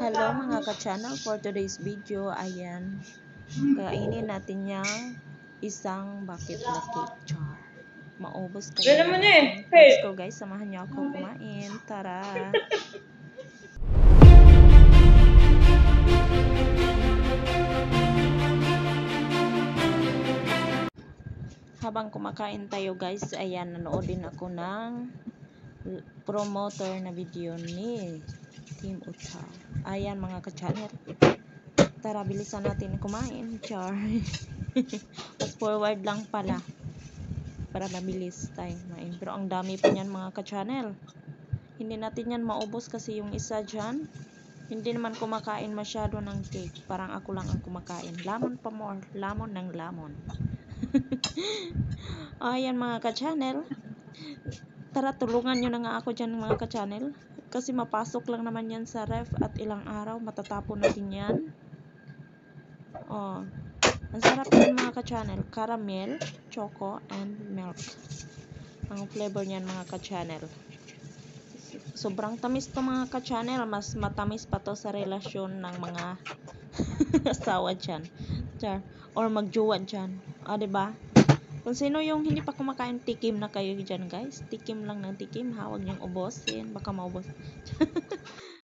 Hello mga ka-channel, for today's video, ayan, kainin natin yung isang bucket na cake jar. Maubos kaya natin. Let's go guys, samahan niyo ako kumain. Tara! Habang kumakain tayo guys, ayan, nanood din ako ng promoter na video ni Team Utah. Ayan mga ka-channel, tara bilisan natin kumain. Char. Fast forward lang pala para mabilis tayo kumain. Pero ang dami pa niyan mga ka-channel. Hindi natin yan maubos kasi yung isa dyan hindi naman kumakain masyado ng cake. Parang ako lang ang kumakain. Lamon pa more. Lamon ng lamon. Ayan mga ka-channel, tara tulungan nyo na nga ako dyan mga ka-channel. Kasi mapasok lang naman yan sa ref at ilang araw matatapon natin yan. Oh, ang sarap yan mga ka-channel. Caramel, choco, and milk. Ang flavor niyan mga ka-channel. Sobrang tamis to mga ka-channel. Mas matamis pa to sa relasyon ng mga asawa dyan. Or magjowa dyan. Diba? Kung sino yung hindi pa kumakain, tikim na kayo dyan guys. Tikim lang ng tikim. Huwag niyong ubusin. Baka maubos.